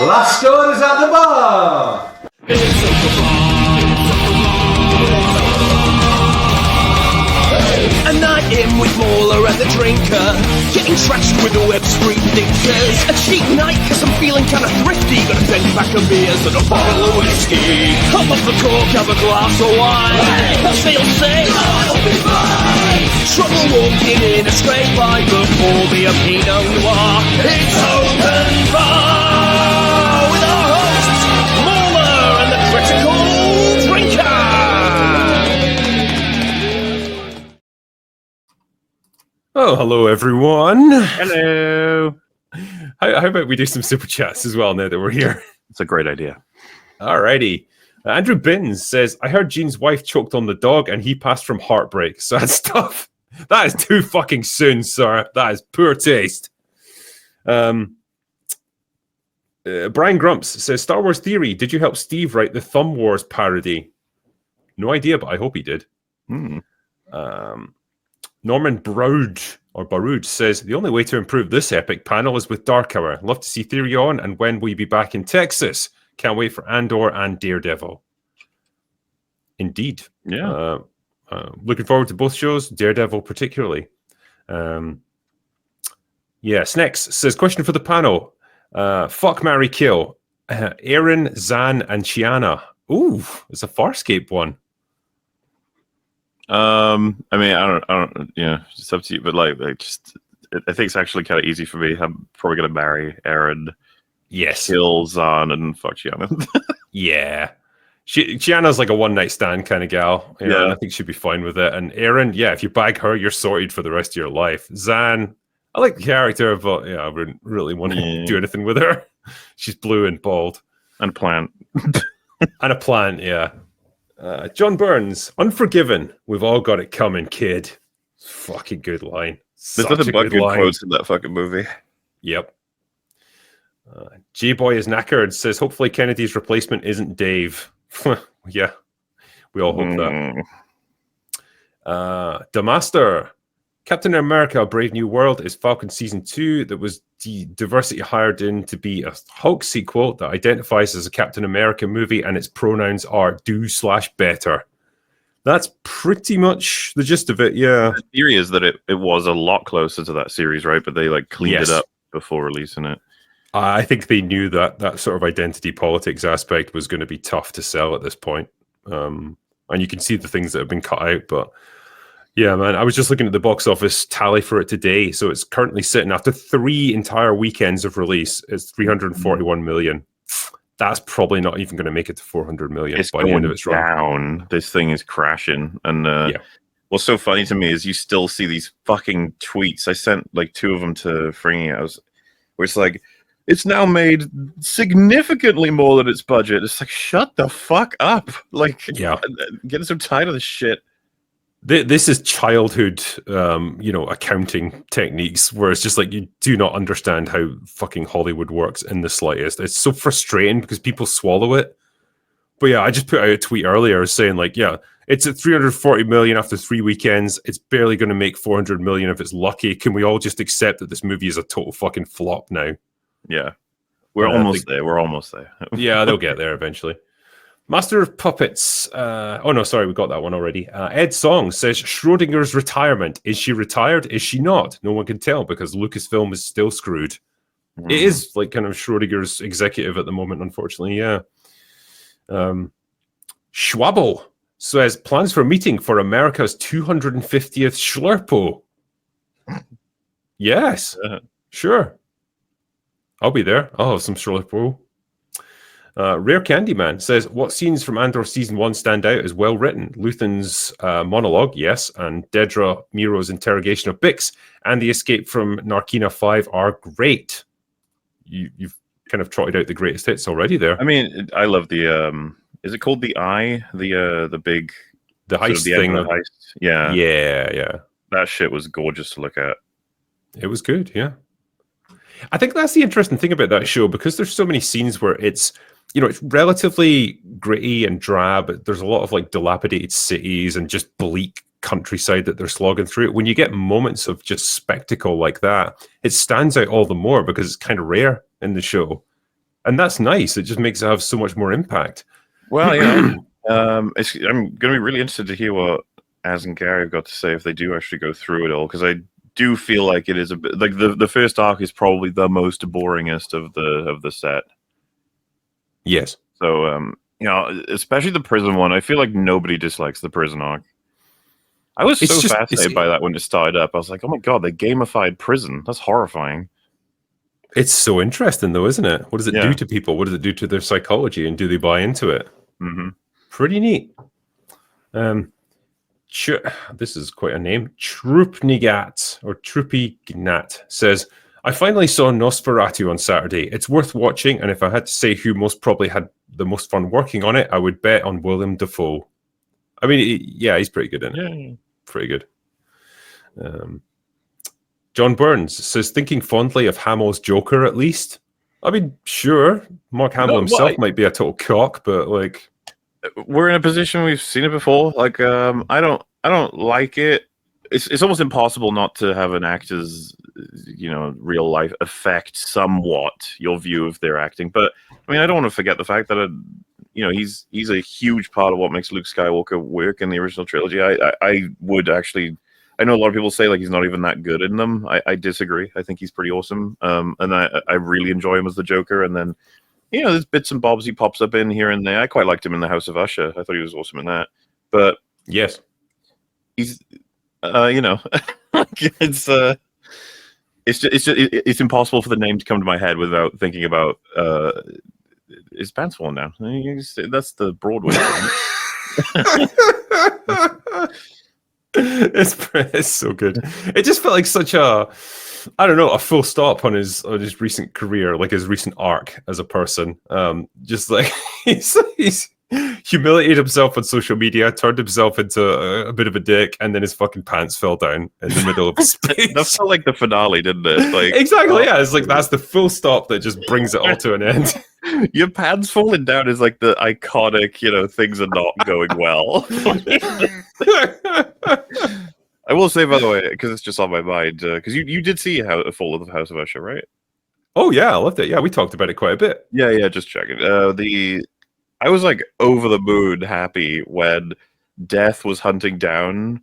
Last Stories at the Bar! A night in with Mauler and the drinker, getting trashed with the web street thinkers. A cheap night cause I'm feeling kinda thrifty, got a 10-pack of beers and a bottle of whiskey. Hop off the cork, have a glass of wine, as they'll say, I'll be fine. Trouble walking in a straight line, but for me a Pinot Noir. It's open bar with our hosts, Mauler and the critical drinker. Oh, hello, everyone. Hello. How about we do some super chats as well now that we're here? It's a great idea. Alrighty. Andrew Binns says, I heard Gene's wife choked on the dog and he passed from heartbreak. Sad stuff. That is too fucking soon, sir. That is poor taste. Brian Grumps says, Star Wars Theory, did you help Steve write the Thumb Wars parody? No idea, but I hope he did. Norman Baroud says, the only way to improve this epic panel is with Dark Hour. Love to see Theory on, and when will you be back in Texas? Can't wait for Andor and Daredevil. Indeed. Yeah. Looking forward to both shows, Daredevil particularly. Snex says, question for the panel. Fuck, marry, kill. Aaron, Zan, and Chiana. Ooh, it's a Farscape one. I mean, I don't, it's up to you, but I think it's actually kind of easy for me. I'm probably going to marry Aaron. Yes. Kill Zan and fuck Chiana. Yeah. Chiana's like a one-night stand kind of gal. You know, and I think she'd be fine with it. And Aaron, if you bag her, you're sorted for the rest of your life. Zan, I like the character, but I wouldn't really want to do anything with her. She's blue and bald. And a plant. And a plant, yeah. John Burns, Unforgiven. We've all got it coming, kid. Fucking good line. There's nothing but good quotes in that fucking movie. Yep. J-Boy is knackered, says, hopefully Kennedy's replacement isn't Dave. Yeah, we all hope that. Damaster, Captain America, Brave New World is Falcon Season 2 that was diversity hired in to be a Hulk sequel that identifies as a Captain America movie and its pronouns are do/better. That's pretty much the gist of it, yeah. The theory is that it was a lot closer to that series, right? But they cleaned it up before releasing it. I think they knew that sort of identity politics aspect was going to be tough to sell at this point. And you can see the things that have been cut out. But yeah, man, I was just looking at the box office tally for it today. So it's currently sitting after 3 entire weekends of release. It's 341 million. That's probably not even going to make it to 400 million by the end of its run. Down. This thing is crashing. And what's so funny to me is you still see these fucking tweets. I sent 2 of them to Fringy. Where it's like, it's now made significantly more than its budget. It's like, shut the fuck up. Getting so tired of this shit. This is childhood, accounting techniques where it's just like you do not understand how fucking Hollywood works in the slightest. It's so frustrating because people swallow it. But yeah, I just put out a tweet earlier saying it's at 340 million after 3 weekends. It's barely going to make 400 million if it's lucky. Can we all just accept that this movie is a total fucking flop now? Yeah, we're almost there. We're almost there. Yeah, they'll get there eventually. Master of Puppets. We got that one already. Ed Song says Schrodinger's retirement. Is she retired? Is she not? No one can tell because Lucasfilm is still screwed. It is kind of Schrodinger's executive at the moment, unfortunately. Yeah. Schwabble says plans for a meeting for America's 250th Schlurpo. Yes, sure. I'll be there. I'll have some Schlurpo. Rare Candyman says, what scenes from Andor Season 1 stand out as well written? Luthen's monologue, yes, and Dedra Meero's interrogation of Bix and the escape from Narkina 5 are great. You've kind of trotted out the greatest hits already there. I mean, I love the, is it called The Eye? The big... The heist thing. The heist. Yeah. Yeah. That shit was gorgeous to look at. It was good, yeah. I think that's the interesting thing about that show because there's so many scenes where it's relatively gritty and drab. There's a lot of dilapidated cities and just bleak countryside that they're slogging through. When you get moments of just spectacle like that, it stands out all the more because it's kind of rare in the show. And that's nice. It just makes it have so much more impact. Well, yeah. I'm going to be really interested to hear what Az and Gary have got to say if they do actually go through it all, because I do feel like it is a bit like the first arc is probably the most boringest of the set. Yes. So, especially the prison one, I feel like nobody dislikes the prison arc. I was fascinated by that when it started up. I was like, oh my god, they gamified prison. That's horrifying. It's so interesting, though, isn't it? What does it do to people? What does it do to their psychology? And do they buy into it? Mm-hmm. Pretty neat. This is quite a name. Troopnigat or Troopignat says, I finally saw Nosferatu on Saturday. It's worth watching, and if I had to say who most probably had the most fun working on it, I would bet on Willem Dafoe. I mean, he's pretty good in it. Yeah. Pretty good. John Burns says, thinking fondly of Hamill's Joker, at least. I mean, sure, Mark Hamill himself might be a total cock, but like, we're in a position we've seen it before. Like, I don't like it. It's almost impossible not to have an actor's, real life affect somewhat your view of their acting. But I mean, I don't want to forget the fact that he's a huge part of what makes Luke Skywalker work in the original trilogy. I would actually. I know a lot of people say like he's not even that good in them. I disagree. I think he's pretty awesome. And I really enjoy him as the Joker. And then, there's bits and bobs he pops up in here and there. I quite liked him in the House of Usher. I thought he was awesome in that. But yes, he's, it's impossible for the name to come to my head without thinking about his pants falling down. That's the Broadway. It's so good. It just felt like such a full stop on his recent career, like his recent arc as a person. Just like he's humiliated himself on social media, turned himself into a bit of a dick, and then his fucking pants fell down in the middle of his speech. That felt like the finale, didn't it? Like, exactly, yeah. It's like that's the full stop that just brings it all to an end. Your pants falling down is like the iconic, things are not going well. I will say, by the way, because it's just on my mind, because you did see a Fall of the House of Usher, right? Oh yeah, I loved it. Yeah, we talked about it quite a bit. Yeah, just checking. I was like over the moon happy when Death was hunting down.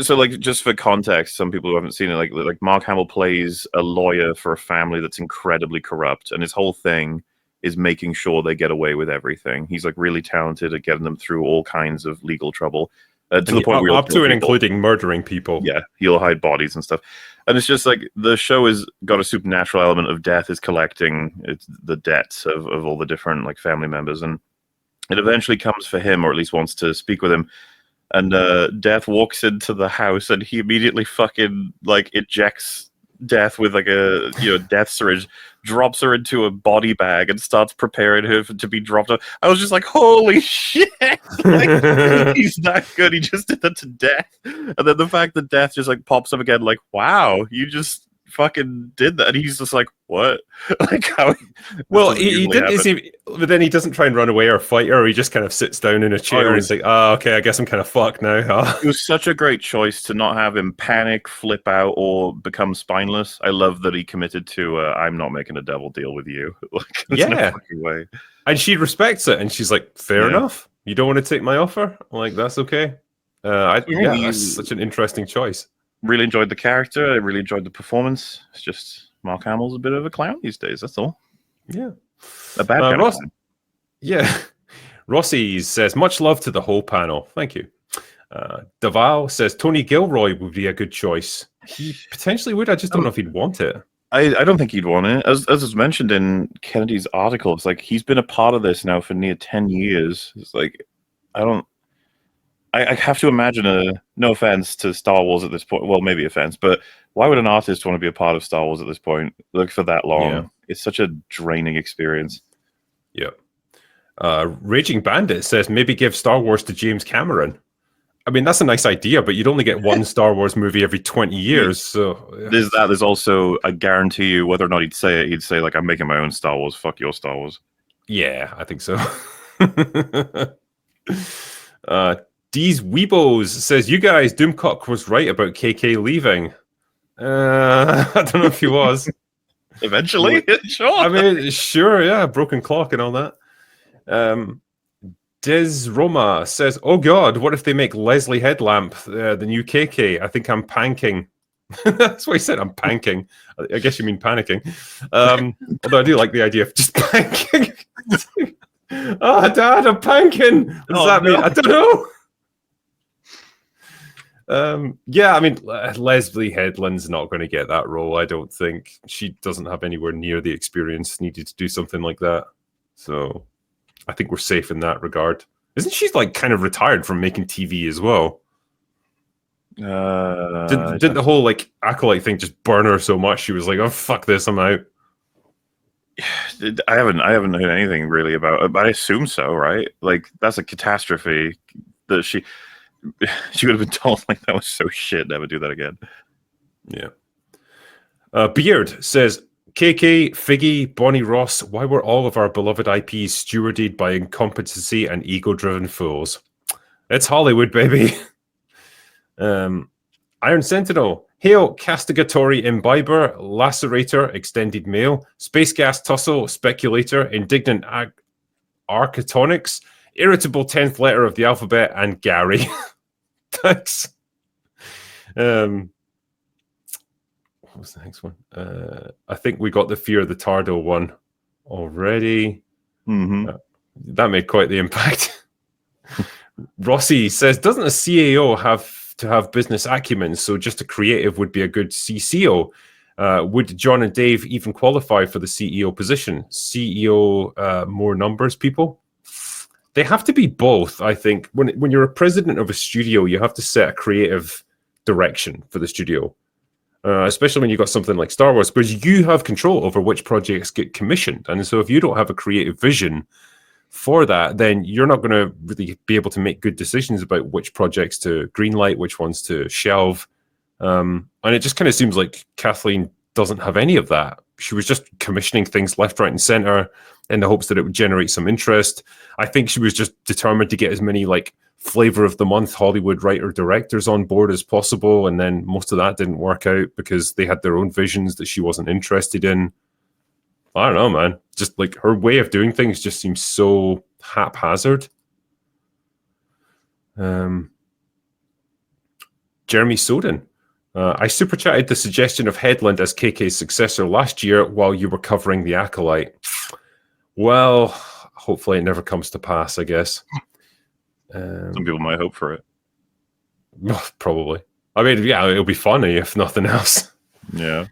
So, like, just for context, some people who haven't seen it, like Mark Hamill plays a lawyer for a family that's incredibly corrupt, and his whole thing is making sure they get away with everything. He's like really talented at getting them through all kinds of legal trouble. To the point where up to and including murdering people. Yeah, he'll hide bodies and stuff. And it's just like the show has got a supernatural element of Death is collecting the debts of all the different like family members, and it eventually comes for him, or at least wants to speak with him. And Death walks into the house, and he immediately fucking like ejects Death with like a death syringe, drops her into a body bag, and starts preparing her to be dropped off. I was just like, holy shit! Like, he's that good. He just did that to Death, and then the fact that Death just like pops up again, like, wow, you just fucking did that. And he's just like, what? Like how? Well, he didn't. But then he doesn't try and run away or fight her. Or he just kind of sits down in a chair and he's like, "Oh, okay, I guess I'm kind of fucked now." Huh? It was such a great choice to not have him panic, flip out, or become spineless. I love that he committed to, "I'm not making a devil deal with you." Like, there's no fucking way. And she respects it, and she's like, "Fair enough. You don't want to take my offer? Like, that's okay." That's such an interesting choice. Really enjoyed the character. I really enjoyed the performance. It's just Mark Hamill's a bit of a clown these days. That's all. Yeah, a bad kind of clown. Yeah, Rossi says much love to the whole panel. Thank you. Daval says Tony Gilroy would be a good choice. He potentially would. I just don't know if he'd want it. I don't think he'd want it. As was mentioned in Kennedy's article, it's like he's been a part of this now for near 10 years. It's like I have to imagine no offense to Star Wars at this point. Well, maybe offense, but why would an artist want to be a part of Star Wars at this point? Look, for that long. Yeah. It's such a draining experience. Yep. Raging Bandit says maybe give Star Wars to James Cameron. I mean, that's a nice idea, but you'd only get one Star Wars movie every 20 years. So there's that. There's also, I guarantee you, whether or not he'd say it, he'd say, like, I'm making my own Star Wars. Fuck your Star Wars. Yeah, I think so. D's Weebos says, you guys, Doomcock was right about KK leaving. I don't know if he was. Eventually, sure. I mean, sure, yeah, broken clock and all that. Diz Roma says, "Oh God, what if they make Leslie Headlamp the new KK? I think I'm panking." That's what he said. I'm panking. I guess you mean panicking. Although I do like the idea of just panking. Oh, Dad, I'm panking. What does that mean? I don't know. Yeah, I mean, Leslie Headland's not going to get that role. I don't think. She doesn't have anywhere near the experience needed to do something like that. So I think we're safe in that regard. Isn't she like kind of retired from making TV as well? Didn't the whole like Acolyte thing just burn her so much? She was like, "Oh fuck this, I'm out." I haven't heard anything really about it, but I assume so, right? Like that's a catastrophe that she would have been told like that was so shit, never do that again. Yeah. Beard says, "KK, Figgy, Bonnie Ross, why were all of our beloved IPs stewarded by incompetency and ego-driven fools? It's Hollywood, baby." Iron Sentinel, "Hail, castigatory imbiber, lacerator, extended male, space gas tussle, speculator, indignant architectonics, irritable 10th letter of the alphabet, and Gary." Thanks. What was the next one? I think we got the Fear of the Tardo one already. Mm-hmm. That made quite the impact. Rossi says, "Doesn't a CAO have to have business acumen, so just a creative would be a good CCO? Would John and Dave even qualify for the CEO position? CEO, more numbers people?" They have to be both, I think. When you're a president of a studio, you have to set a creative direction for the studio, especially when you've got something like Star Wars, because you have control over which projects get commissioned. And so if you don't have a creative vision for that, then you're not going to really be able to make good decisions about which projects to greenlight, which ones to shelve. And it just kind of seems like Kathleen doesn't have any of that. She was just commissioning things left, right, and center in the hopes that it would generate some interest. I think she was just determined to get as many like flavor of the month Hollywood writer directors on board as possible. And then most of that didn't work out because they had their own visions that she wasn't interested in. I don't know, man. Just like her way of doing things just seems so haphazard. Jeremy Soden. I super chatted the suggestion of Headland as KK's successor last year while you were covering The Acolyte. Well, hopefully it never comes to pass, I guess. Some people might hope for it. Probably. I mean, yeah, it'll be funny if nothing else. Yeah.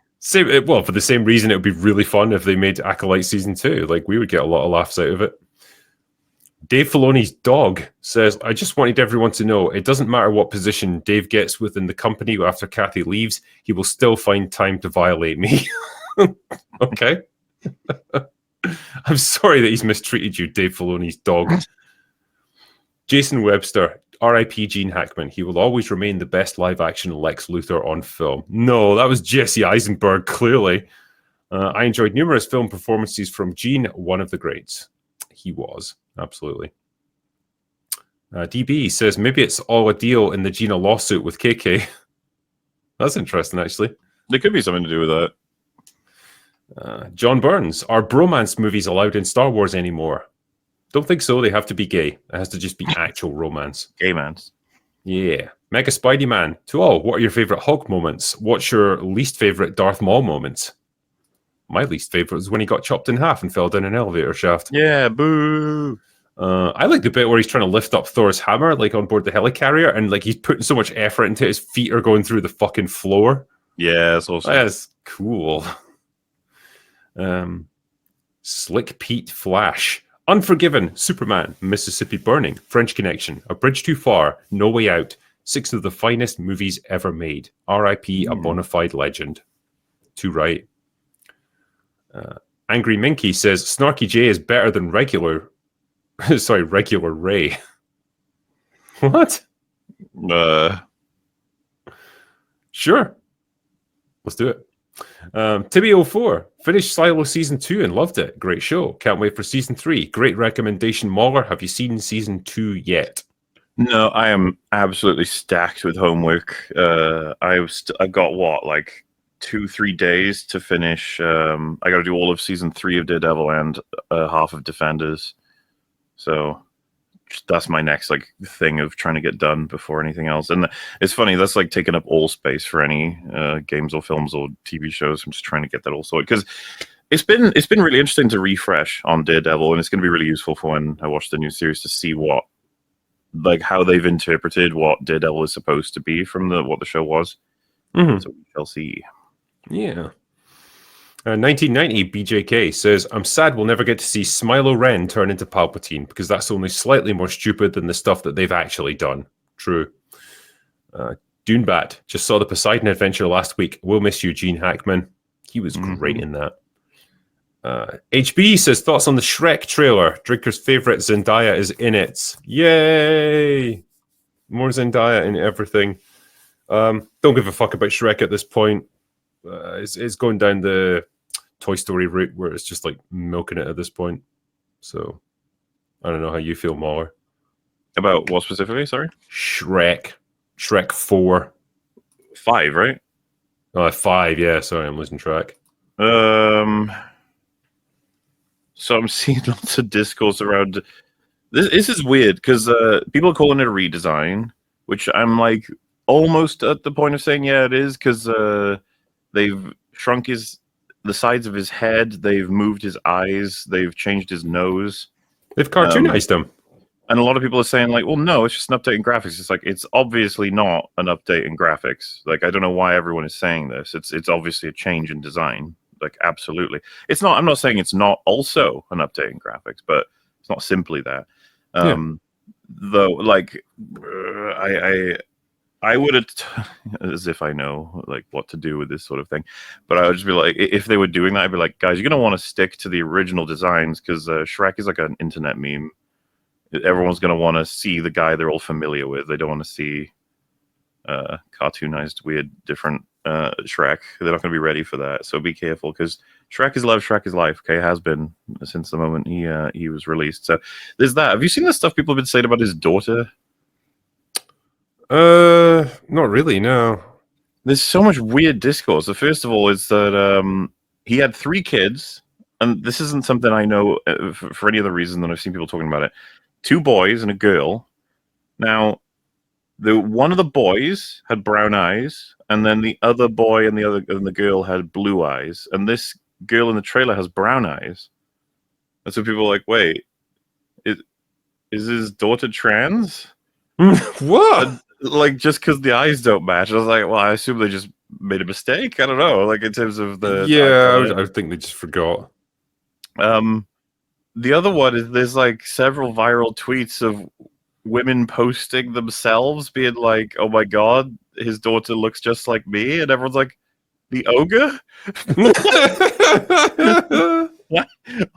Well, for the same reason, it would be really fun if they made Acolyte Season 2. Like, we would get a lot of laughs out of it. Dave Filoni's dog says, "I just wanted everyone to know it doesn't matter what position Dave gets within the company after Kathy leaves, he will still find time to violate me." Okay. I'm sorry that he's mistreated you, Dave Filoni's dog. Jason Webster, R.I.P. Gene Hackman. He will always remain the best live-action Lex Luthor on film. No, that was Jesse Eisenberg, clearly. I enjoyed numerous film performances from Gene, one of the greats. He was, absolutely. DB says, "Maybe it's all a deal in the Gina lawsuit with KK." That's interesting, actually. There could be something to do with that. John Burns, "Are bromance movies allowed in Star Wars anymore?" Don't think so. They have to be gay. It has to just be actual romance. Gay mans. Yeah. Mega Spidey Man. To all, what are your favorite Hulk moments? What's your least favorite Darth Maul moments? My least favorite was when he got chopped in half and fell down an elevator shaft. Yeah, boo. I like the bit where he's trying to lift up Thor's hammer, like on board the helicarrier, and like he's putting so much effort into it, his feet are going through the fucking floor. Yeah, that's awesome. That's cool. Slick Pete Flash. Unforgiven, Superman, Mississippi Burning, French Connection, A Bridge Too Far, No Way Out, 6 of the finest movies ever made. R.I.P. a bona fide legend. Too right. Angry Minky says, "Snarky J is better than regular Ray." What? Sure. Let's do it. Tibby04, finished Silo Season 2 and loved it. Great show. Can't wait for Season 3. Great recommendation, Mauler. Have you seen Season 2 yet? No, I am absolutely stacked with homework. I've got, what, like 2-3 days to finish. I got to do all of season 3 of Daredevil and half of Defenders. So that's my next like thing of trying to get done before anything else. And it's funny, that's like taking up all space for any games or films or TV shows. I'm just trying to get that all sorted because it's been really interesting to refresh on Daredevil, and it's going to be really useful for when I watch the new series to see what, like, how they've interpreted what Daredevil is supposed to be from what the show was. Mm-hmm. So we shall see. Yeah. 1990 BJK says, I'm sad we'll never get to see Smilo Ren turn into Palpatine because that's only slightly more stupid than the stuff that they've actually done. True. Dunebat just saw the Poseidon Adventure last week. We'll miss you, Gene Hackman. He was great in that. HB says, thoughts on the Shrek trailer. Drinker's favorite Zendaya is in it. Yay! More Zendaya in everything. Don't give a fuck about Shrek at this point. It's going down the Toy Story route where it's just like milking it at this point. So I don't know how you feel, Mahler. About what specifically? Sorry, Shrek 4, 5, right? 5. Yeah, sorry, I'm losing track. So I'm seeing lots of discourse around this. This is weird because people are calling it a redesign, which I'm like almost at the point of saying yeah, it is, because they've shrunk the sides of his head, they've moved his eyes, they've changed his nose. They've cartoonized him. And a lot of people are saying, like, well, no, it's just an update in graphics. It's like, it's obviously not an update in graphics. Like, I don't know why everyone is saying this. It's obviously a change in design. Like, absolutely. It's not, I'm not saying it's not also an update in graphics, but it's not simply that. Though, like, I would have, as if I know like what to do with this sort of thing, but I would just be like, if they were doing that, I'd be like, guys, you're gonna want to stick to the original designs because Shrek is like an internet meme. Everyone's gonna want to see the guy they're all familiar with. They don't want to see cartoonized, weird, different Shrek. They're not gonna be ready for that. So be careful because Shrek is love, Shrek is life. Okay, has been since the moment he was released. So there's that. Have you seen the stuff people have been saying about his daughter? Not really, no. There's so much weird discourse. The first of all is that he had 3 kids, and this isn't something I know for any other reason than I've seen people talking about it. 2 boys and a girl. Now, one of the boys had brown eyes, and then the other boy and the girl had blue eyes, and this girl in the trailer has brown eyes. And so people are like, wait, is his daughter trans? What? And, like, just because the eyes don't match, I was like, well, I assume they just made a mistake. I don't know, like in terms of the I think they just forgot. The other one is there's like several viral tweets of women posting themselves being like, oh my god, his daughter looks just like me, and everyone's like, the ogre. What?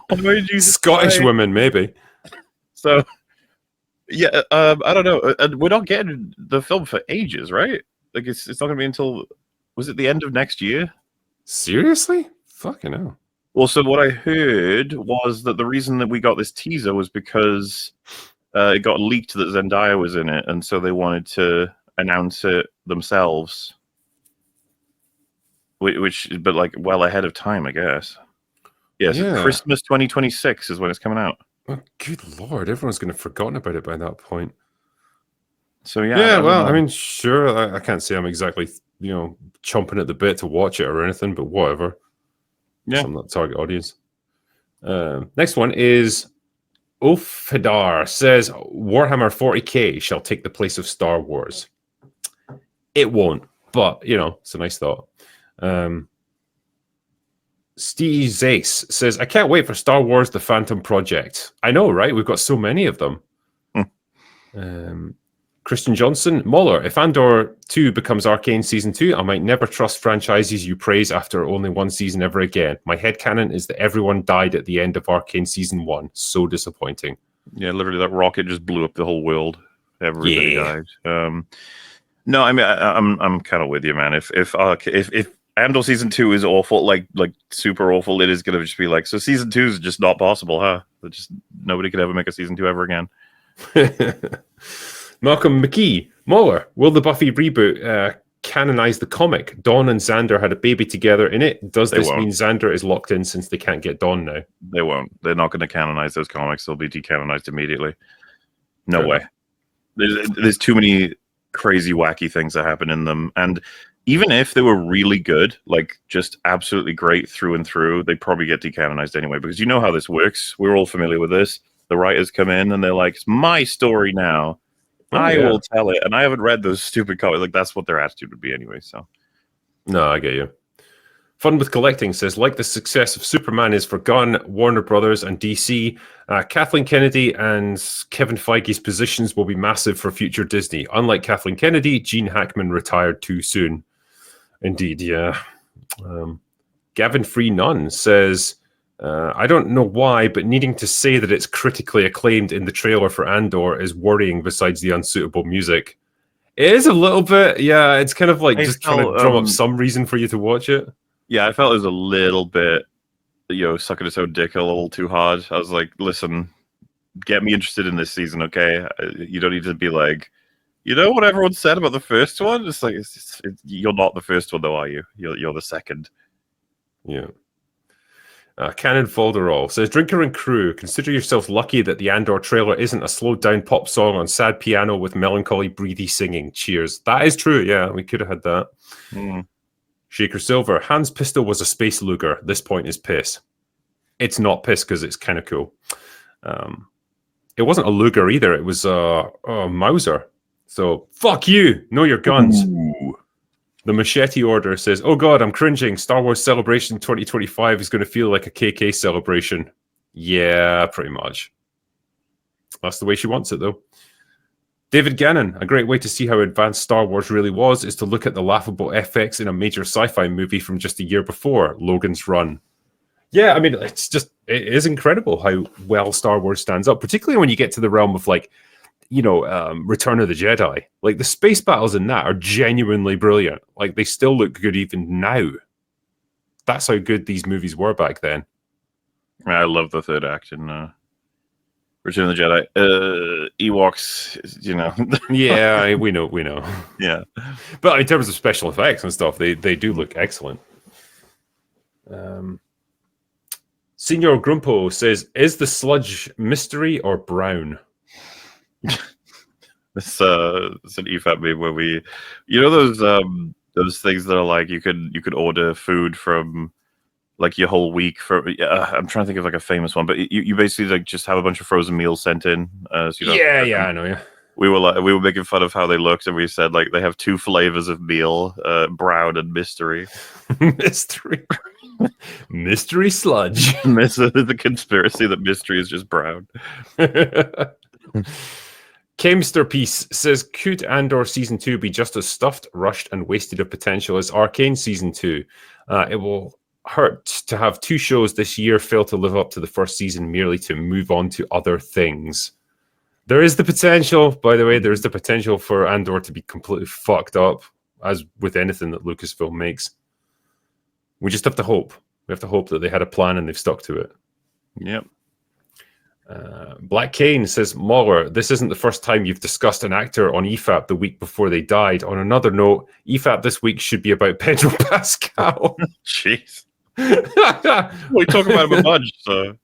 Why did you Scottish women, maybe. So yeah, I don't know. We're not getting the film for ages, right? Like, it's not going to be until, was it the end of next year? Seriously? Fucking hell. Well, so what I heard was that the reason that we got this teaser was because it got leaked that Zendaya was in it, and so they wanted to announce it themselves. But like well ahead of time, I guess. Yes, Yeah. Christmas 2026 is when it's coming out. Oh, good lord, everyone's going to have forgotten about it by that point. So yeah, I mean, sure, I can't say I'm exactly, chomping at the bit to watch it or anything, but whatever. Yeah. I'm not target audience. Next one is Ofedar says Warhammer 40k shall take the place of Star Wars. It won't, but it's a nice thought. Steve Zace says, I can't wait for Star Wars The Phantom Project. I know, right? We've got so many of them. Christian Johnson, Muller, if Andor 2 becomes Arcane Season 2, I might never trust franchises you praise after only one season ever again. My headcanon is that everyone died at the end of Arcane Season 1. So disappointing. Yeah, literally that rocket just blew up the whole world. Everybody died. No, I mean, I'm kind of with you, man. If Andor Season 2 is awful, like super awful, it is going to just be like, so Season 2 is just not possible, huh? Just nobody could ever make a Season 2 ever again. canonize the comic? Dawn and Xander had a baby together in it. Does this won't. mean Xander is locked in since they can't get Dawn now? They won't. They're not going to canonize those comics. They'll be decanonized immediately. No Fair way. enough. There's too many crazy, wacky things that happen in them. And even if they were really good, like just absolutely great through and through, they probably get decanonized anyway. Because you know how this works. We're all familiar with this. The writers come in and they're like, it's my story now. I will tell it. And I haven't read those stupid comics. Like, that's what their attitude would be anyway. So, no, I get you. Fun with Collecting says, like the success of Superman is for Gunn, Warner Brothers, and DC, Kathleen Kennedy and Kevin Feige's positions will be massive for future Disney. Unlike Kathleen Kennedy, Gene Hackman retired too soon. Indeed, yeah. Gavin Free Nunn says, I don't know why, but needing to say that it's critically acclaimed in the trailer for Andor is worrying besides the unsuitable music. It is a little bit, yeah, it's kind of like just trying to drum up some reason for you to watch it. Yeah, I felt it was a little bit, sucking its own dick a little too hard. I was like, listen, get me interested in this season, okay? You don't need to be like, what everyone said about the first one? It's like, you're not the first one, though, are you? You're the second. Yeah. Cannon Folderall says, Drinker and crew, consider yourself lucky that the Andor trailer isn't a slowed down pop song on sad piano with melancholy, breathy singing. Cheers. That is true, yeah, we could have had that. Shaker Silver, Hans Pistol was a space luger. This point is piss. It's not piss because it's kind of cool. It wasn't a luger either. It was a Mauser. So, fuck you. Know your guns. Ooh. The Machete Order says, oh god, I'm cringing. Star Wars Celebration 2025 is going to feel like a KK celebration. Yeah, pretty much. That's the way she wants it, though. David Gannon, a great way to see how advanced Star Wars really was is to look at the laughable FX in a major sci-fi movie from just a year before, Logan's Run. Yeah, I mean, it is incredible how well Star Wars stands up, particularly when you get to the realm of Return of the Jedi. Like the space battles in that are genuinely brilliant. Like they still look good even now. That's how good these movies were back then. I love the third act in Return of the Jedi. Ewoks, Yeah, we know. Yeah. But in terms of special effects and stuff, they do look excellent. Senior Grumpo says, is the sludge mystery or brown? It's an EFAP meme where we, those things that are like you could order food from like your whole week for. I'm trying to think of like a famous one, but you basically like just have a bunch of frozen meals sent in. I know. Yeah, we were making fun of how they looked, and we said like they have two flavors of meal, brown and mystery. Mystery. Mystery sludge. The conspiracy that mystery is just brown. Kemster Piece says, could Andor Season 2 be just as stuffed, rushed, and wasted of potential as Arcane Season 2? It will hurt to have two shows this year fail to live up to the first season merely to move on to other things. There is the potential, by the way, there's the potential for Andor to be completely fucked up, as with anything that Lucasfilm makes. We just have to hope. We have to hope that they had a plan and they've stuck to it. Yep. Black Kane says, Mauler, this isn't the first time you've discussed an actor on EFAP the week before they died. On another note, EFAP this week should be about Pedro Pascal. Jeez. We talk about him a bunch, so.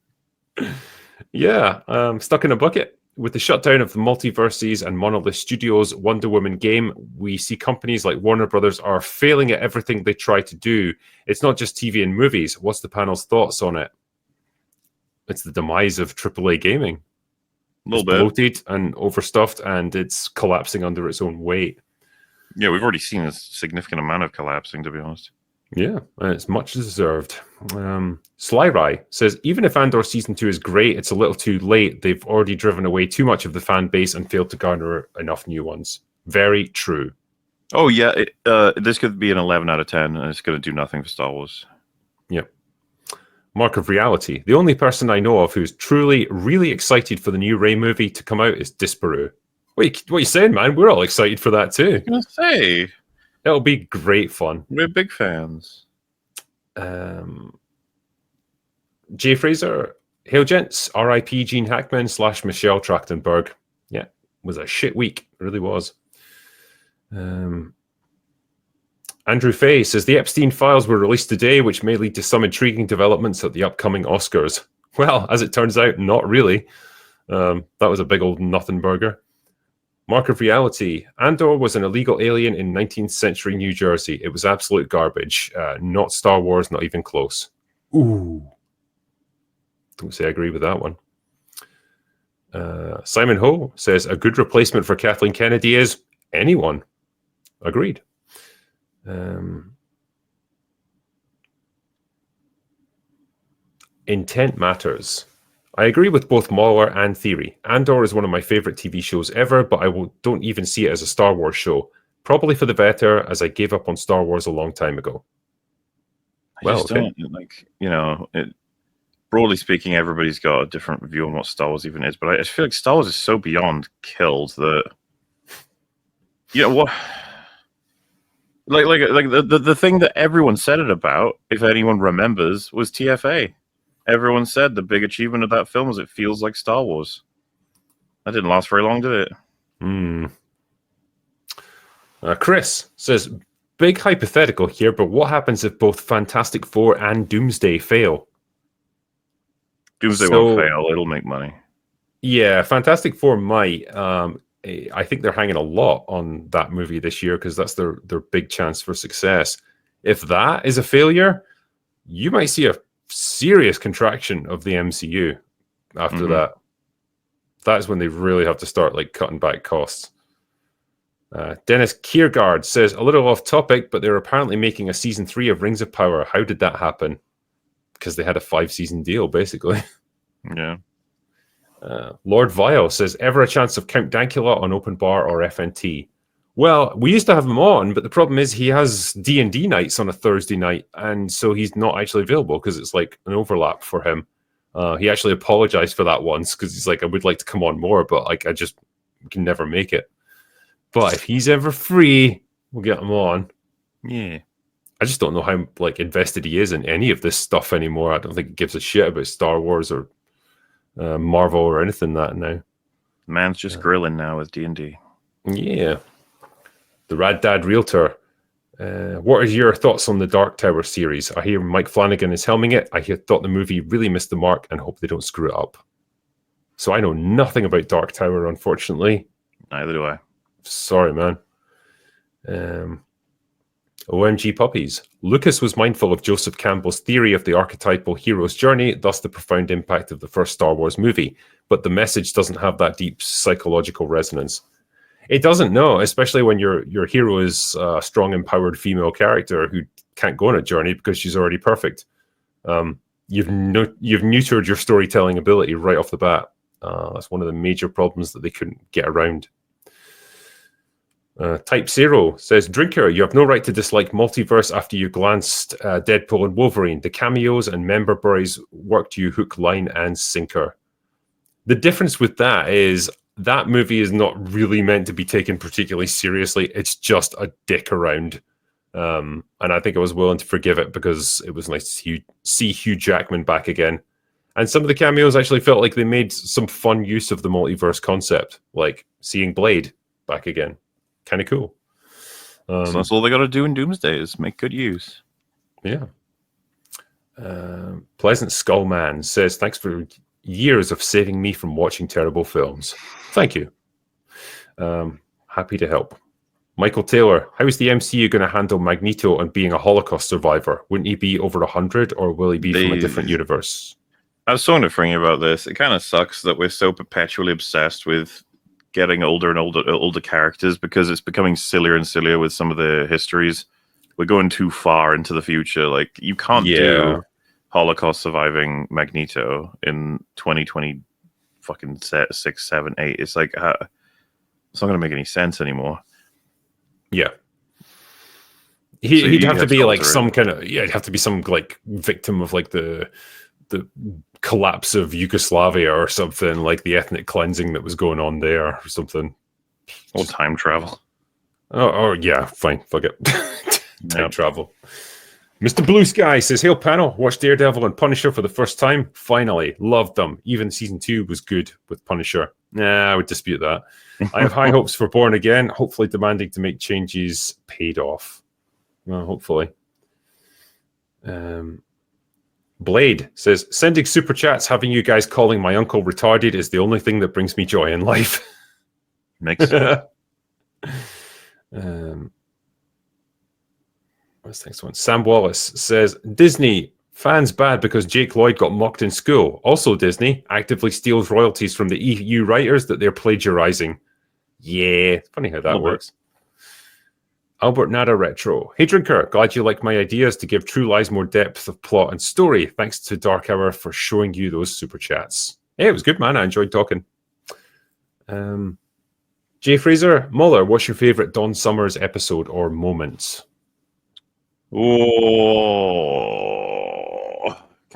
Yeah, stuck in a bucket. With the shutdown of the Multiverses and Monolith Studios' Wonder Woman game, we see companies like Warner Brothers are failing at everything they try to do. It's not just TV and movies. What's the panel's thoughts on it? It's the demise of AAA gaming. A little bit. Bloated and overstuffed, and it's collapsing under its own weight. Yeah, we've already seen a significant amount of collapsing, to be honest. Yeah, and it's much deserved. Sly Rye says, even if Andor Season 2 is great, it's a little too late. They've already driven away too much of the fan base and failed to garner enough new ones. Very true. Oh, yeah. This could be an 11 out of 10, and it's going to do nothing for Star Wars. Yep. Mark of Reality. The only person I know of who's truly, really excited for the new Rey movie to come out is Disparu. What are you saying, man? We're all excited for that, too. I was going to say. It'll be great fun. We're big fans. Jay Fraser, hail gents, R.I.P. Gene Hackman / Michelle Trachtenberg. Yeah, was a shit week. It really was. Andrew Fay says the Epstein files were released today, which may lead to some intriguing developments at the upcoming Oscars. Well, as it turns out, not really. That was a big old nothing burger. Mark of Reality. Andor was an illegal alien in 19th century New Jersey. It was absolute garbage. Not Star Wars, not even close. Ooh. Don't say I agree with that one. Simon Ho says a good replacement for Kathleen Kennedy is anyone. Agreed. Intent matters. I agree with both Mauler and Theory. Andor is one of my favorite TV shows ever, but don't even see it as a Star Wars show. Probably for the better, as I gave up on Star Wars a long time ago. Don't like, broadly speaking, everybody's got a different view on what Star Wars even is, but I just feel like Star Wars is so beyond killed that what. Like the thing that everyone said it about, if anyone remembers, was TFA. Everyone said the big achievement of that film was it feels like Star Wars. That didn't last very long, did it? Chris says, big hypothetical here, but what happens if both Fantastic Four and Doomsday fail? Doomsday won't fail. It'll make money. Yeah, Fantastic Four might. I think they're hanging a lot on that movie this year because that's their big chance for success. If that is a failure, you might see a serious contraction of the MCU after that. That's when they really have to start cutting back costs. Dennis Kiergaard says, a little off topic, but they're apparently making a season 3 of Rings of Power. How did that happen? Because they had a 5-season deal, basically. Yeah. Lord Vile says, ever a chance of Count Dankula on Open Bar or FNT? Well, we used to have him on, but the problem is he has D&D nights on a Thursday night, and so he's not actually available because it's like an overlap for him. He actually apologized for that once because he's like, I would like to come on more, but I just can never make it. But if he's ever free, we'll get him on. Yeah. I just don't know how invested he is in any of this stuff anymore. I don't think he gives a shit about Star Wars or Marvel or anything that now. Man's just grilling now with D&D. Yeah. The Rad Dad Realtor. What are your thoughts on the Dark Tower series? I hear Mike Flanagan is helming it. I thought the movie really missed the mark and hope they don't screw it up. So I know nothing about Dark Tower, unfortunately. Neither do I. Sorry, man. OMG puppies. Lucas was mindful of Joseph Campbell's theory of the archetypal hero's journey, thus the profound impact of the first Star Wars movie. But the message doesn't have that deep psychological resonance. It doesn't, no, especially when your hero is a strong, empowered female character who can't go on a journey because she's already perfect. You've neutered your storytelling ability right off the bat. That's one of the major problems that they couldn't get around. Type Zero says, Drinker, you have no right to dislike multiverse after you glanced Deadpool and Wolverine. The cameos and member berries worked you hook, line, and sinker. The difference with that is that movie is not really meant to be taken particularly seriously. It's just a dick around. And I think I was willing to forgive it because it was nice to see Hugh Jackman back again. And some of the cameos actually felt like they made some fun use of the multiverse concept, like seeing Blade back again. Kind of cool. So that's all they got to do in Doomsday is make good use. Yeah. Pleasant Skullman says, thanks for years of saving me from watching terrible films. Thank you. Happy to help. Michael Taylor, how is the MCU going to handle Magneto and being a Holocaust survivor? Wouldn't he be over 100 or will he be from a different universe? I was talking to Fringy about this. It kind of sucks that we're so perpetually obsessed with getting older and older characters because it's becoming sillier and sillier with some of the histories. We're going too far into the future. Like, you can't do Holocaust surviving Magneto in 2020 fucking 6, 7, 8. It's like, it's not going to make any sense anymore. Yeah. He'd have to be like some kind of, it'd have to be some like victim of like the collapse of Yugoslavia or something, like the ethnic cleansing that was going on there or something. Or time travel. Oh yeah, fine, fuck it. Time travel. Mr. Blue Sky says, hail panel, watched Daredevil and Punisher for the first time. Finally, loved them. Even season 2 was good with Punisher. Nah, I would dispute that. I have high hopes for Born Again, hopefully demanding to make changes paid off. Well, hopefully. Blade says, sending super chats, having you guys calling my uncle retarded is the only thing that brings me joy in life. Makes sense. What's the next one? Sam Wallace says, Disney, fans bad because Jake Lloyd got mocked in school. Also, Disney actively steals royalties from the EU writers that they're plagiarizing. Yeah, it's funny how that works. Albert Nada Retro. Hey, Drinker, glad you like my ideas to give True Lies more depth of plot and story. Thanks to Dark Hour for showing you those super chats. Hey, it was good, man. I enjoyed talking. Jay Fraser, Muller, what's your favorite Dawn Summers episode or moment? Oh,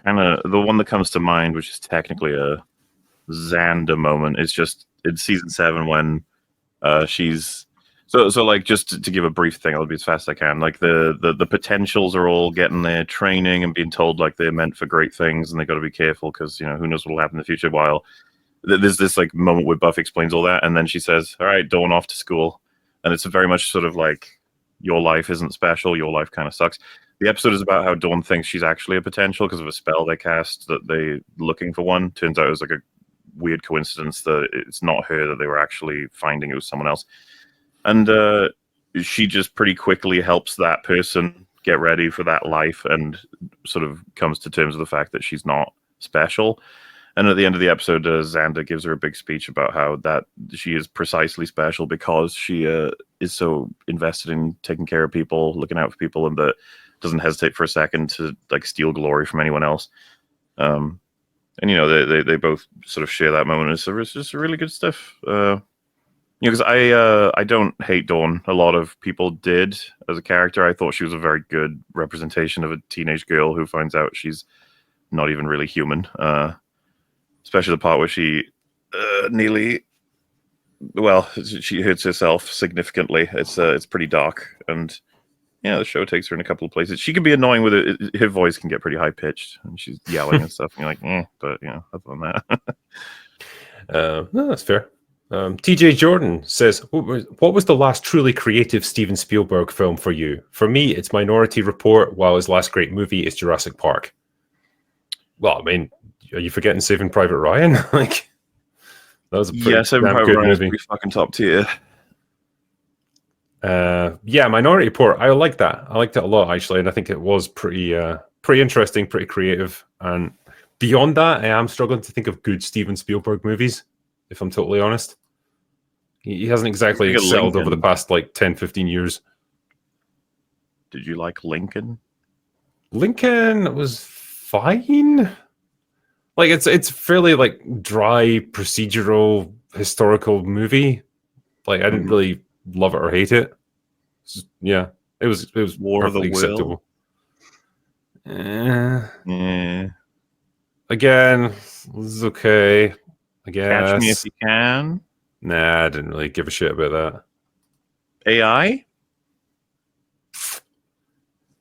kind of the one that comes to mind, which is technically a Xander moment. It's just in season 7 when she's so like, just to give a brief thing, I'll be as fast as I can. Like the potentials are all getting their training and being told like they're meant for great things and they got to be careful because who knows what will happen in the future. While there's this like moment where Buffy explains all that, and then she says, "All right, Dawn off to school," and it's very much sort of like, your life isn't special, your life kind of sucks. The episode is about how Dawn thinks she's actually a potential because of a spell they cast that they're looking for one. Turns out it was like a weird coincidence that it's not her that they were actually finding, it was someone else. And she just pretty quickly helps that person get ready for that life and sort of comes to terms with the fact that she's not special. And at the end of the episode, Xander gives her a big speech about how that she is precisely special because she is so invested in taking care of people, looking out for people, and that doesn't hesitate for a second to like steal glory from anyone else. And they both sort of share that moment. It's just really good stuff. Because I don't hate Dawn. A lot of people did as a character. I thought she was a very good representation of a teenage girl who finds out she's not even really human. Especially the part where she she hurts herself significantly. It's pretty dark, and the show takes her in a couple of places. She can be annoying with it. Her voice can get pretty high pitched, and she's yelling and stuff. And you're like, but other than that, no, that's fair. TJ Jordan says, what was the last truly creative Steven Spielberg film for you? For me, it's Minority Report, while his last great movie is Jurassic Park. Well, I mean, are you forgetting Saving Private Ryan? Like, that was a pretty Saving Private Ryan is pretty fucking top tier. Minority Report, I like that. I liked it a lot, actually, and I think it was pretty interesting, pretty creative. And beyond that, I am struggling to think of good Steven Spielberg movies, if I'm totally honest. He hasn't exactly excelled over the past, 10, 15 years. Did you like Lincoln? Lincoln was fine. Like, it's fairly, dry, procedural, historical movie. Like, I didn't really love it or hate it. It was War of the acceptable. Will. Again, this is okay, I guess. Catch Me If You Can. Nah, I didn't really give a shit about that. AI?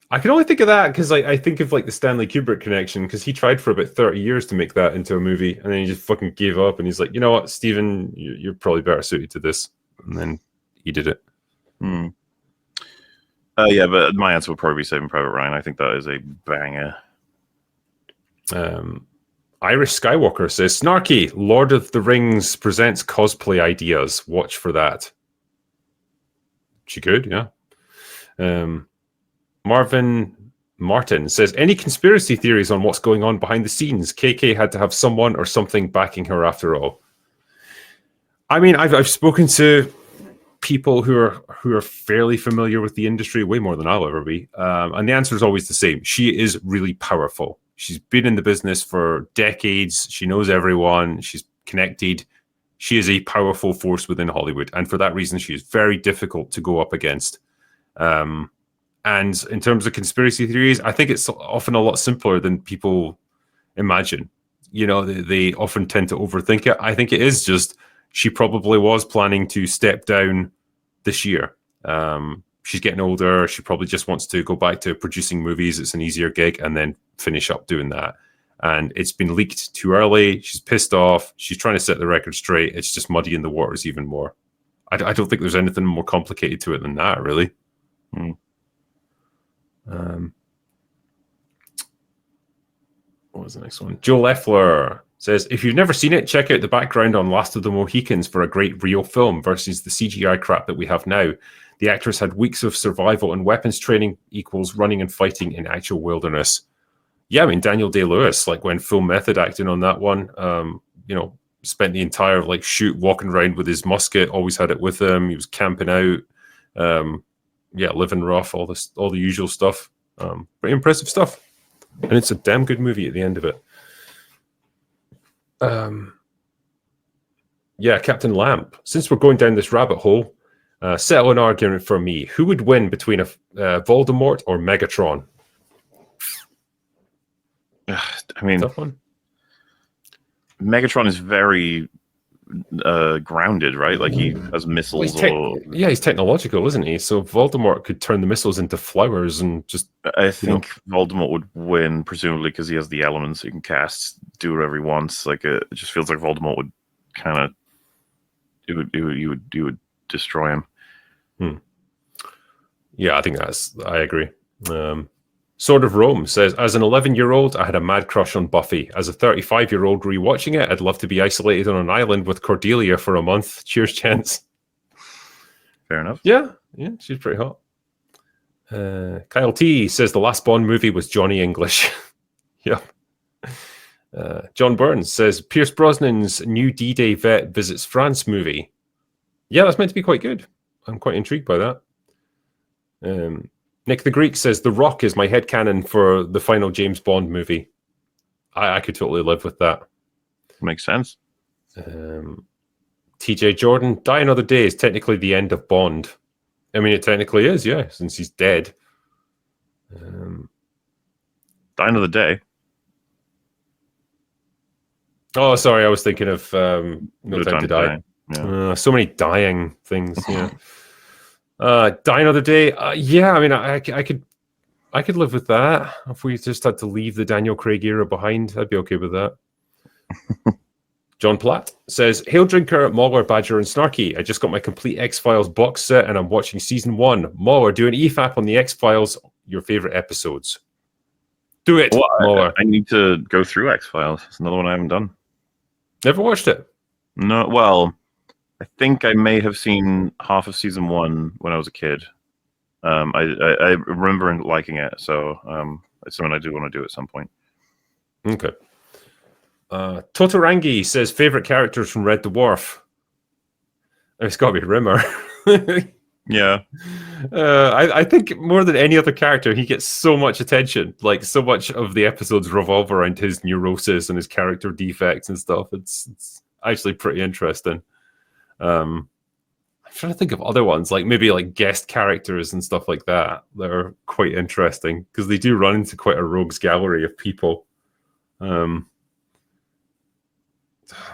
I can only think of that because I think of the Stanley Kubrick connection, because he tried for about 30 years to make that into a movie, and then he just fucking gave up, and he's like, you know what, Steven, you're probably better suited to this. And then he did it. But my answer would probably be Saving Private Ryan. I think that is a banger. Irish Skywalker says, Snarky, Lord of the Rings presents cosplay ideas. Watch for that. She could, yeah. Marvin Martin says, any conspiracy theories on what's going on behind the scenes? KK had to have someone or something backing her after all. I mean, I've spoken to people who are fairly familiar with the industry, way more than I'll ever be. And the answer is always the same. She is really powerful. She's been in the business for decades. She knows everyone. She's connected. She is a powerful force within Hollywood. And for that reason, she is very difficult to go up against. And in terms of conspiracy theories, I think it's often a lot simpler than people imagine. They often tend to overthink it. I think it is just, she probably was planning to step down this year. She's getting older. She probably just wants to go back to producing movies. It's an easier gig, and then finish up doing that. And it's been leaked too early. She's pissed off. She's trying to set the record straight. It's just muddying the waters even more. I don't think there's anything more complicated to it than that, really. What was the next one? Joe Leffler says, if you've never seen it, check out the background on Last of the Mohicans for a great real film versus the CGI crap that we have now. The actors had weeks of survival and weapons training equals running and fighting in actual wilderness. Yeah, I mean, Daniel Day-Lewis, like, went full method acting on that one. Spent the entire shoot walking around with his musket, always had it with him. He was camping out. Living rough, all the usual stuff. Pretty impressive stuff. And it's a damn good movie at the end of it. Captain Lamp. Since we're going down this rabbit hole, settle an argument for me. Who would win between Voldemort or Megatron? I mean, tough one. Megatron is very grounded, right? Like, he has missiles. He's technological, isn't he? So Voldemort could turn the missiles into flowers and just. I think Voldemort would win, presumably because he has the elements he can cast, do whatever he wants. Like, it just feels like Voldemort would kind of. You would destroy him. Yeah, I think I agree. Sword of Rome says, as an 11-year-old, I had a mad crush on Buffy. As a 35-year-old rewatching it, I'd love to be isolated on an island with Cordelia for a month. Cheers, gents. Fair enough. Yeah, she's pretty hot. Kyle T says the last Bond movie was Johnny English. Yep. John Burns says Pierce Brosnan's new D-Day vet visits France movie. Yeah, that's meant to be quite good. I'm quite intrigued by that. Nick the Greek says The Rock is my headcanon for the final James Bond movie. I could totally live with that. Makes sense. TJ Jordan, Die Another Day is technically the end of Bond. I mean, it technically is, yeah, since he's dead. Die Another Day? Oh, sorry, I was thinking of No Time to Die. Yeah. So many dying things, yeah. Die Another Day. Yeah, I mean, I could live with that. If we just had to leave the Daniel Craig era behind, I'd be okay with that. John Platt says, Hail Drinker, Mauler, Badger, and Snarky. I just got my complete X-Files box set and I'm watching season 1. Mauler, do an EFAP on the X-Files, your favorite episodes. Do it, Mauler. I need to go through X-Files. It's another one I haven't done. Never watched it? No, well, I think I may have seen half of season 1 when I was a kid. I remember liking it, so it's something I do want to do at some point. Okay. Totorangi says favorite characters from Red Dwarf. It's got to be Rimmer. Yeah. I think more than any other character, he gets so much attention. Like, so much of the episodes revolve around his neurosis and his character defects and stuff. It's actually pretty interesting. I'm trying to think of other ones, like maybe like guest characters and stuff like that. They're quite interesting because they do run into quite a rogues gallery of people. Oh,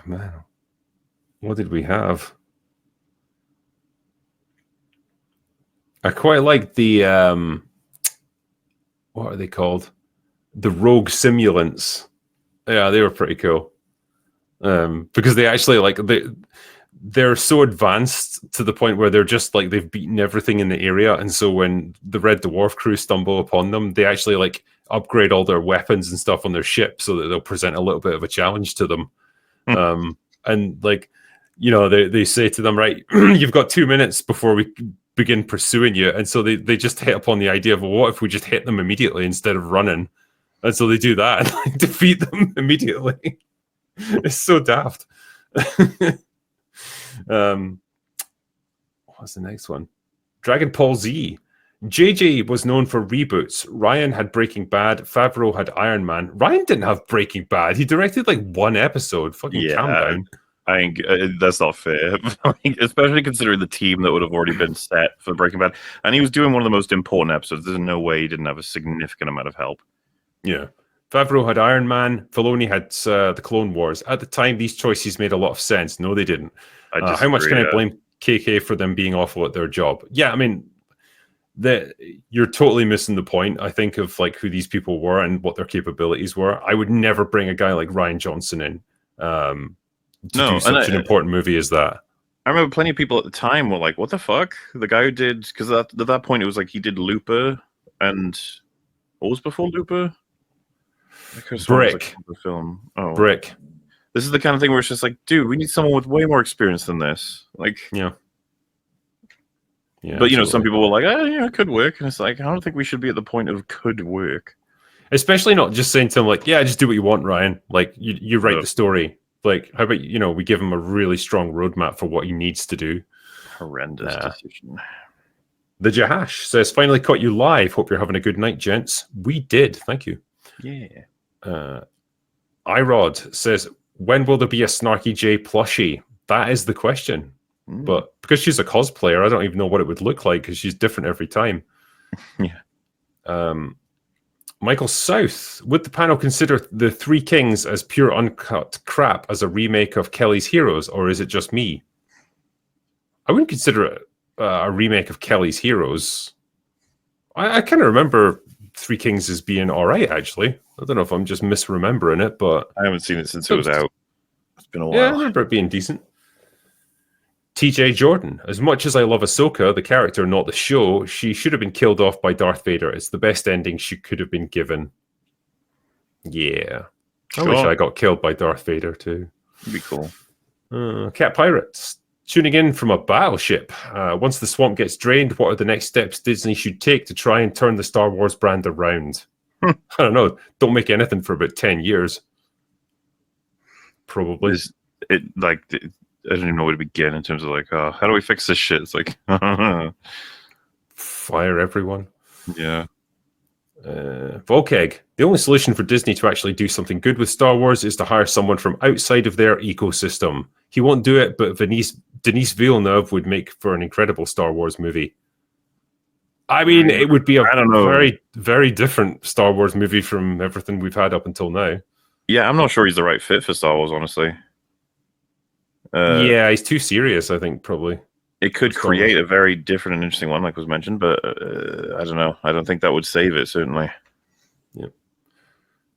man, what did we have? I quite like the what are they called? The rogue simulants. Yeah, they were pretty cool. Because they actually they're so advanced to the point where they're just like they've beaten everything in the area, and so when the Red Dwarf crew stumble upon them, they actually like upgrade all their weapons and stuff on their ship so that they'll present a little bit of a challenge to them. And like, you know, they say to them, right, you've got 2 minutes before we begin pursuing you, and so they just hit upon the idea of, well, what if we just hit them immediately instead of running? And so they do that and defeat them immediately. It's so daft. What's the next one? Dragon Ball Z. JJ was known for reboots. Ryan had Breaking Bad. Favreau had Iron Man. Ryan didn't have Breaking Bad. He directed like one episode. Fucking calm down. I think that's not fair. Especially considering the team that would have already been set for Breaking Bad. And he was doing one of the most important episodes. There's no way he didn't have a significant amount of help. Yeah. Favreau had Iron Man. Filoni had the Clone Wars. At the time, these choices made a lot of sense. No, they didn't. How much can I blame KK for them being awful at their job? Yeah, I mean, you're totally missing the point, I think, of like who these people were and what their capabilities were. I would never bring a guy like Rian Johnson in to do such an important movie as that. I remember plenty of people at the time were like, what the fuck? The guy who did, because at that point it was like he did Looper and What was before Looper? Brick. The film. Oh, Brick. This is the kind of thing where it's just like, dude, we need someone with way more experience than this. Like, Yeah. But some people were like, it could work, and it's like, I don't think we should be at the point of could work. Especially not just saying to him like, yeah, just do what you want, Ryan. Like you write the story. Like, how about we give him a really strong roadmap for what he needs to do. Horrendous decision. The Jahash says, finally caught you live. Hope you're having a good night, gents. We did. Thank you. Yeah. Irod says, when will there be a Snarky J plushie? That is the question. But because she's a cosplayer, I don't even know what it would look like because she's different every time. Yeah. Michael South, would the panel consider The Three Kings as pure uncut crap as a remake of Kelly's Heroes, or is it just me? I wouldn't consider it a remake of Kelly's Heroes. I kind of remember Three Kings as being all right, actually. I don't know if I'm just misremembering it, but... I haven't seen it since it was out. It's been a while. Yeah, I remember it being decent. TJ Jordan, as much as I love Ahsoka, the character, not the show, she should have been killed off by Darth Vader. It's the best ending she could have been given. Yeah. I wish I got killed by Darth Vader, too. It'd be cool. Cat Pirates, tuning in from a battleship. Once the swamp gets drained, what are the next steps Disney should take to try and turn the Star Wars brand around? I don't know. Don't make anything for about 10 years. Probably. I don't even know where to begin in terms of like, how do we fix this shit? It's like, fire everyone. Yeah. Volkeg, the only solution for Disney to actually do something good with Star Wars is to hire someone from outside of their ecosystem. He won't do it, but Denis Villeneuve would make for an incredible Star Wars movie. I mean, it would be a very, very different Star Wars movie from everything we've had up until now. Yeah, I'm not sure he's the right fit for Star Wars, honestly. Yeah, he's too serious, I think, probably. It could create a very different and interesting one, like was mentioned, but I don't know. I don't think that would save it, certainly. Yeah.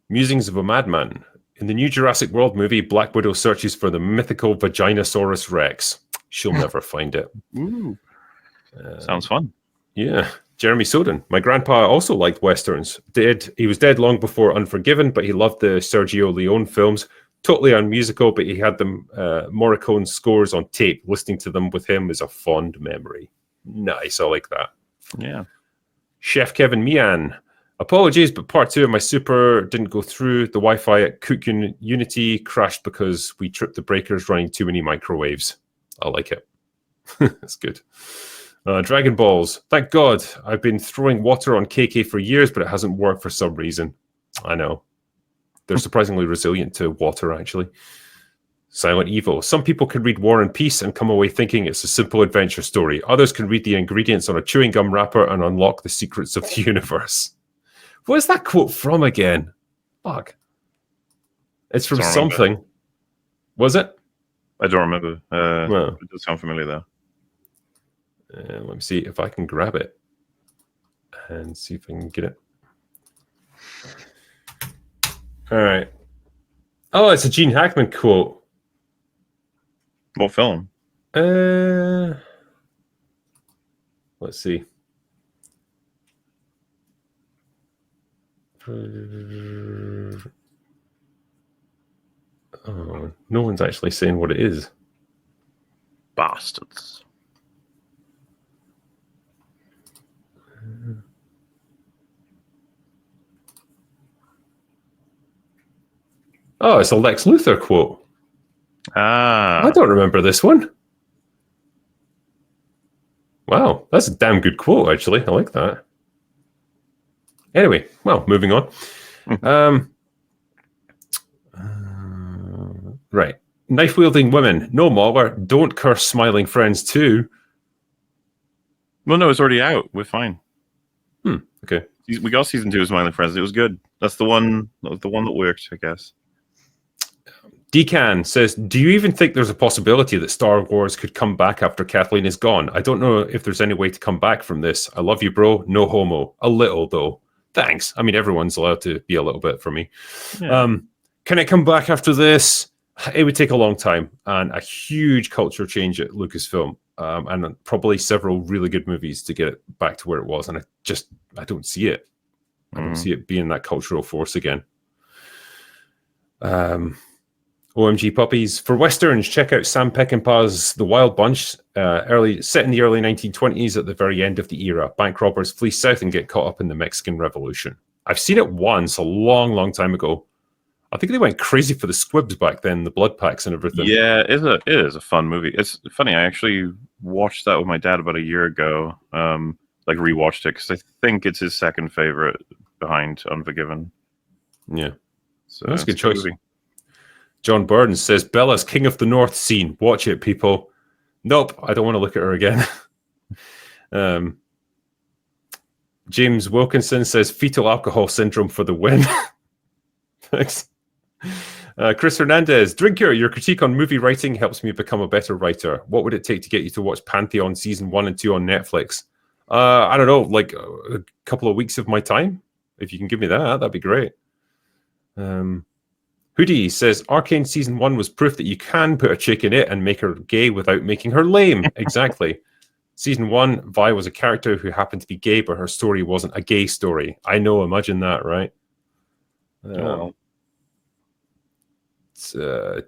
Musings of a Madman. In the new Jurassic World movie, Black Widow searches for the mythical Vaginosaurus Rex. She'll never find it. Ooh. Sounds fun. Yeah. Jeremy Soden. My grandpa also liked Westerns. He was dead long before Unforgiven, but he loved the Sergio Leone films. Totally unmusical, but he had them Morricone scores on tape. Listening to them with him is a fond memory. Nice, I like that. Yeah. Chef Kevin Mian. Apologies, but part 2 of my super didn't go through. The Wi-Fi at Cook Unity crashed because we tripped the breakers running too many microwaves. I like it. That's good. Dragon Balls. Thank God. I've been throwing water on KK for years, but it hasn't worked for some reason. I know. They're surprisingly resilient to water, actually. Silent Evil. Some people can read War and Peace and come away thinking it's a simple adventure story. Others can read the ingredients on a chewing gum wrapper and unlock the secrets of the universe. What is that quote from again? Fuck. It's from something. Was it? I don't remember. It does sound familiar, though. Let me see if I can grab it and see if I can get it. All right. Oh, it's a Gene Hackman quote. What film? Let's see. Oh, no one's actually saying what it is. Bastards. Oh, it's a Lex Luthor quote. I don't remember this one. Wow, that's a damn good quote, actually. I like that. Anyway, well, moving on. Right. Knife-wielding women. No, Mauler. Don't curse Smiling Friends too. Well, no, it's already out. We're fine. Okay. We got season 2 of Smiling Friends. It was good. That's the one. That was the one that worked, I guess. Decan says, do you even think there's a possibility that Star Wars could come back after Kathleen is gone? I don't know if there's any way to come back from this. I love you, bro. No homo. A little, though. Thanks. I mean, everyone's allowed to be a little bit for me. Yeah. Can it come back after this? It would take a long time and a huge culture change at Lucasfilm, and probably several really good movies to get it back to where it was. And I don't see it. I don't see it being that cultural force again. OMG puppies. For Westerns, check out Sam Peckinpah's The Wild Bunch, set in the early 1920s at the very end of the era. Bank robbers flee south and get caught up in the Mexican Revolution. I've seen it once, a long, long time ago. I think they went crazy for the squibs back then, the blood packs and everything. Yeah, it is a fun movie. It's funny, I actually watched that with my dad about a year ago. Rewatched it, because I think it's his second favorite behind Unforgiven. Yeah. So that's a good choice. Movie. John Burns says, Bella's King of the North scene. Watch it, people. Nope, I don't want to look at her again. James Wilkinson says, fetal alcohol syndrome for the win. Thanks. Chris Hernandez, Drinker, your critique on movie writing helps me become a better writer. What would it take to get you to watch Pantheon season 1 and 2 on Netflix? I don't know, like a couple of weeks of my time. If you can give me that, that'd be great. Hoodie says, Arcane season 1 was proof that you can put a chick in it and make her gay without making her lame. Exactly. Season 1, Vi was a character who happened to be gay, but her story wasn't a gay story. I know, imagine that, right?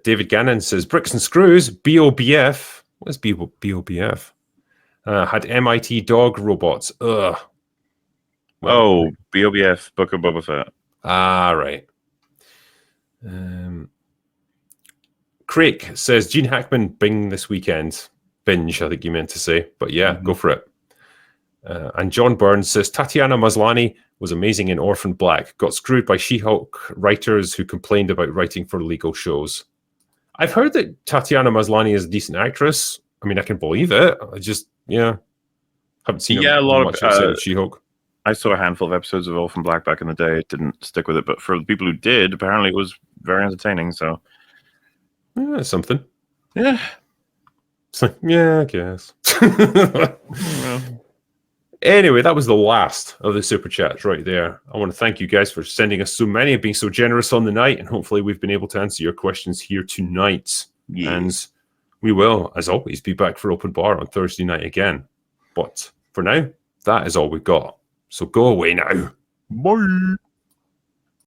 David Gannon says, Bricks and Screws, BOBF. What is BOBF? Had MIT dog robots. Ugh. Well, BOBF, Book of Boba Fett. Ah, right. Craig says, Gene Hackman Bing this weekend. Binge, I think you meant to say. But yeah, go for it. And John Burns says, Tatiana Maslany was amazing in Orphan Black. Got screwed by She-Hulk writers who complained about writing for legal shows. I've heard that Tatiana Maslany is a decent actress. I mean, I can believe it. I just, haven't seen a lot much outside of She-Hulk. I saw a handful of episodes of Orphan Black back in the day. Didn't stick with it, but for the people who did, apparently it was very entertaining. So, yeah, something. Yeah. It's like, yeah, I guess. Anyway, that was the last of the super chats right there. I want to thank you guys for sending us so many and being so generous on the night, and hopefully we've been able to answer your questions here tonight. Yeah. And we will, as always, be back for Open Bar on Thursday night again. But for now, that is all we've got. So go away now. Bye.